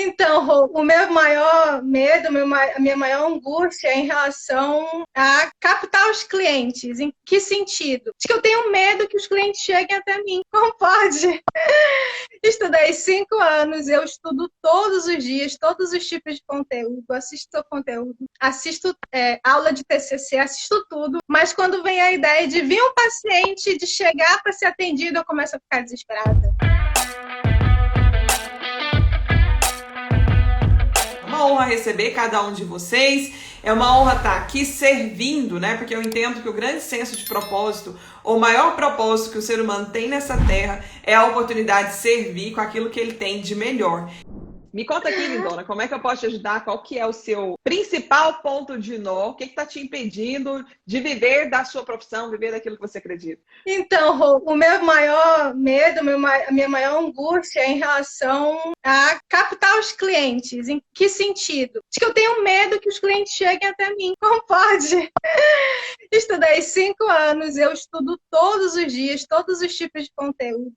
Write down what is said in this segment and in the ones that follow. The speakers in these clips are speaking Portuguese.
Então, Rô, o meu maior medo, a minha maior angústia é em relação a captar os clientes. Em que sentido? De que eu tenho medo que os clientes cheguem até mim. Como pode? Estudei 5 anos, eu estudo todos os dias, todos os tipos de conteúdo, assisto conteúdo, assisto aula de TCC, assisto tudo, mas quando vem a ideia de vir um paciente, de chegar para ser atendido, eu começo a ficar desesperada. É uma honra receber cada um de vocês, é uma honra estar aqui servindo, né? Porque eu entendo que o grande senso de propósito, o maior propósito que o ser humano tem nessa terra é a oportunidade de servir com aquilo que ele tem de melhor. Me conta aqui, lindona, como é que eu posso te ajudar? Qual que é o seu principal ponto de nó? O que está te impedindo de viver da sua profissão, viver daquilo que você acredita? Então, Rô, o meu maior medo, a minha maior angústia é em relação a captar os clientes. Em que sentido? De que eu tenho medo que os clientes cheguem até mim. Como pode? Estudei 5 anos, eu estudo todos os dias, todos os tipos de conteúdo,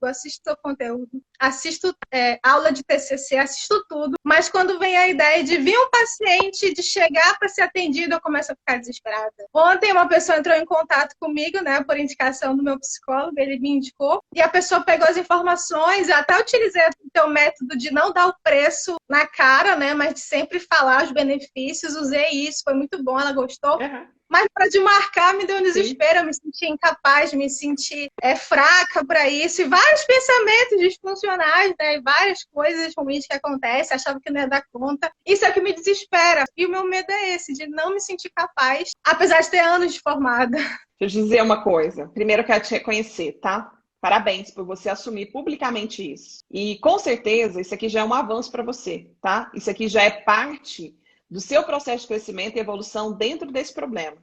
assisto aula de TCC, assisto tudo, mas quando vem a ideia de vir um paciente, de chegar para ser atendido, eu começo a ficar desesperada. Ontem uma pessoa entrou em contato comigo, né, por indicação do meu psicólogo, ele me indicou, e a pessoa pegou as informações, eu até utilizei o teu método de não dar o preço na cara, né, mas de sempre falar os benefícios, usei isso, foi muito bom, ela gostou. Uhum. Mas para desmarcar me deu um Sim. desespero, eu me senti incapaz, me senti fraca para isso, e vários pensamentos disfuncionais, né? E várias coisas ruins que acontecem, achava que não ia dar conta. Isso é o que me desespera. E o meu medo é esse, de não me sentir capaz, apesar de ter anos de formada. Deixa eu te dizer uma coisa. Primeiro eu quero te reconhecer, tá? Parabéns por você assumir publicamente isso. E com certeza isso aqui já é um avanço para você, tá? Isso aqui já é parte do seu processo de crescimento e evolução dentro desse problema.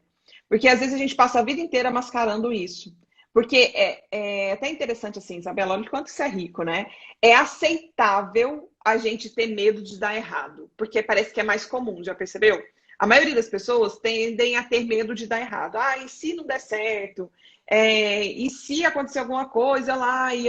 Porque às vezes a gente passa a vida inteira mascarando isso. Porque é até interessante assim, Isabela, olha o quanto isso é rico, né? É aceitável a gente ter medo de dar errado, porque parece que é mais comum, já percebeu? A maioria das pessoas tendem a ter medo de dar errado. Ah, e se não der certo? E se acontecer alguma coisa lá e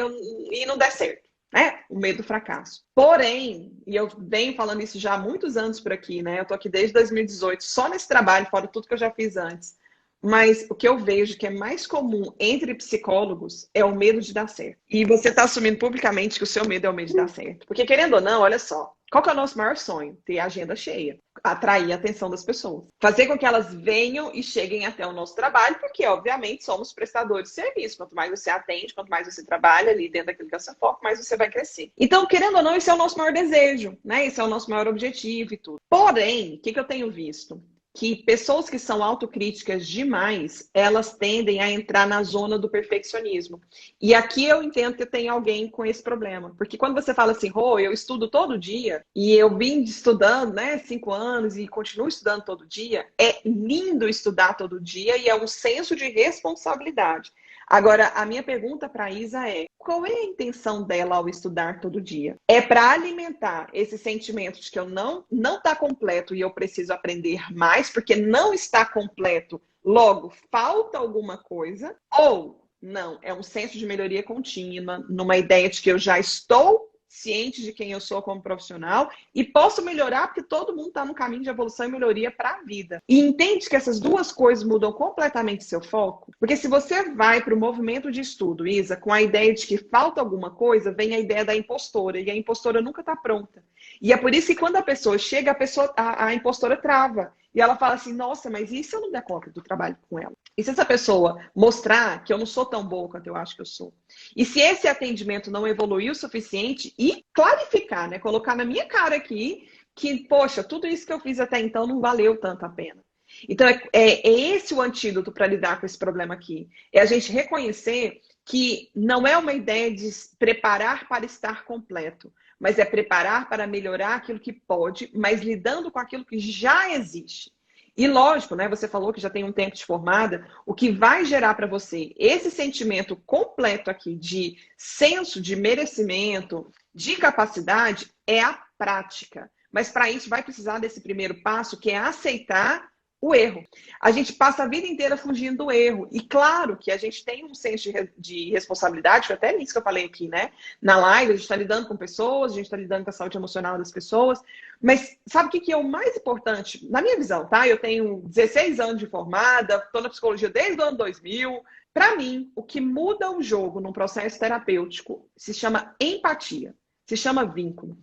não der certo? Né? O medo do fracasso. Porém, e eu venho falando isso já há muitos anos por aqui, né? Eu tô aqui desde 2018, só nesse trabalho, fora tudo que eu já fiz antes. Mas o que eu vejo que é mais comum entre psicólogos é o medo de dar certo. E você está assumindo publicamente que o seu medo é o medo de dar certo. Porque, querendo ou não, olha só, qual que é o nosso maior sonho? Ter a agenda cheia. Atrair a atenção das pessoas. Fazer com que elas venham e cheguem até o nosso trabalho, porque, obviamente, somos prestadores de serviço. Quanto mais você atende, quanto mais você trabalha ali dentro daquilo que é o seu foco, mais você vai crescer. Então, querendo ou não, esse é o nosso maior desejo, né? Esse é o nosso maior objetivo e tudo. Porém, o que eu tenho visto? Que pessoas que são autocríticas demais, elas tendem a entrar na zona do perfeccionismo. E aqui eu entendo que tem alguém com esse problema. Porque quando você fala assim, Rô, eu estudo todo dia, e eu vim estudando, né, 5 anos, e continuo estudando todo dia, é lindo estudar todo dia e é um senso de responsabilidade. Agora, a minha pergunta para a Isa é, qual é a intenção dela ao estudar todo dia? É para alimentar esse sentimento de que eu não está completo e eu preciso aprender mais, porque não está completo, logo falta alguma coisa? Ou não, é um senso de melhoria contínua, numa ideia de que eu já estou ciente de quem eu sou como profissional e posso melhorar porque todo mundo está no caminho de evolução e melhoria para a vida. E entende que essas duas coisas mudam completamente seu foco? Porque se você vai para o movimento de estudo, Isa, com a ideia de que falta alguma coisa, vem a ideia da impostora e a impostora nunca está pronta. E é por isso que quando a pessoa chega, a impostora trava. E ela fala assim, nossa, mas e se eu não der conta do trabalho com ela? E se essa pessoa mostrar que eu não sou tão boa quanto eu acho que eu sou? E se esse atendimento não evoluiu o suficiente e clarificar, né? Colocar na minha cara aqui que, poxa, tudo isso que eu fiz até então não valeu tanto a pena. Então, é esse o antídoto para lidar com esse problema aqui. É a gente reconhecer que não é uma ideia de preparar para estar completo, mas é preparar para melhorar aquilo que pode, mas lidando com aquilo que já existe. E lógico, né? Você falou que já tem um tempo de formada, o que vai gerar para você esse sentimento completo aqui de senso de merecimento, de capacidade, é a prática. Mas para isso vai precisar desse primeiro passo, que é aceitar o erro. A gente passa a vida inteira fugindo do erro. E claro que a gente tem um senso de responsabilidade, foi até isso que eu falei aqui, né? Na live, a gente está lidando com pessoas, a gente está lidando com a saúde emocional das pessoas. Mas sabe o que é o mais importante? Na minha visão, tá? Eu tenho 16 anos de formada, estou na psicologia desde o ano 2000. Para mim, o que muda o jogo num processo terapêutico se chama empatia, se chama vínculo.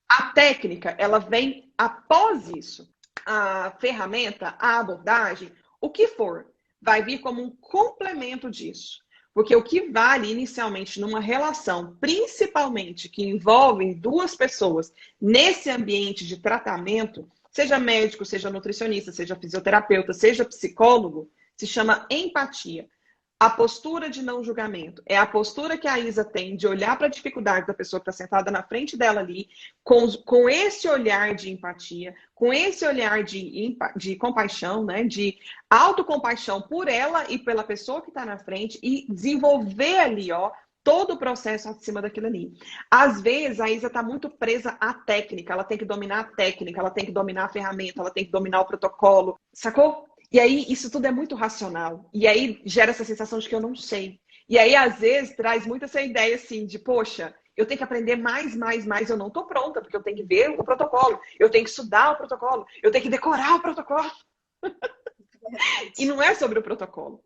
A técnica, ela vem após isso. A ferramenta, a abordagem, o que for, vai vir como um complemento disso. Porque o que vale inicialmente numa relação, principalmente que envolve duas pessoas nesse ambiente de tratamento, seja médico, seja nutricionista, seja fisioterapeuta, seja psicólogo, se chama empatia. A postura de não julgamento é a postura que a Isa tem de olhar para a dificuldade da pessoa que está sentada na frente dela ali, com esse olhar de empatia, com esse olhar de compaixão, né? De autocompaixão por ela e pela pessoa que está na frente e desenvolver ali, ó, todo o processo acima daquilo ali. Às vezes, a Isa está muito presa à técnica, ela tem que dominar a técnica, ela tem que dominar a ferramenta, ela tem que dominar o protocolo, sacou? E aí, isso tudo é muito racional. E aí, gera essa sensação de que eu não sei. E aí, às vezes, traz muito essa ideia, assim, de, poxa, eu tenho que aprender mais, eu não estou pronta, porque eu tenho que ver o protocolo, eu tenho que estudar o protocolo, eu tenho que decorar o protocolo. E não é sobre o protocolo.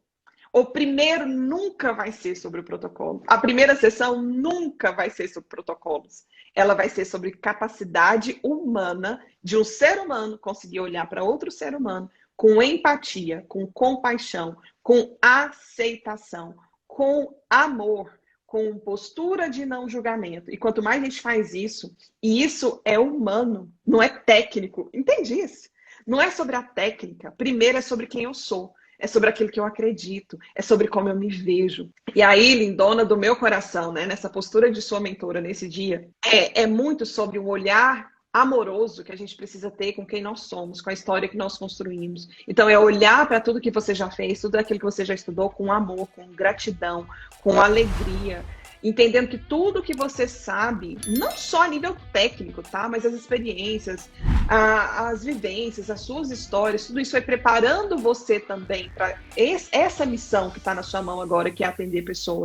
O primeiro nunca vai ser sobre o protocolo. A primeira sessão nunca vai ser sobre protocolos. Ela vai ser sobre capacidade humana de um ser humano conseguir olhar para outro ser humano com empatia, com compaixão, com aceitação, com amor, com postura de não julgamento. E quanto mais a gente faz isso, e isso é humano, não é técnico. Entende isso? Não é sobre a técnica. Primeiro é sobre quem eu sou. É sobre aquilo que eu acredito. É sobre como eu me vejo. E aí, lindona do meu coração, né? Nessa postura de sua mentora nesse dia, é muito sobre um olhar amoroso que a gente precisa ter com quem nós somos, com a história que nós construímos. Então, é olhar para tudo que você já fez, tudo aquilo que você já estudou com amor, com gratidão, com alegria, entendendo que tudo que você sabe, não só a nível técnico, tá? Mas as experiências, as vivências, as suas histórias, tudo isso vai preparando você também para essa missão que está na sua mão agora, que é atender pessoas.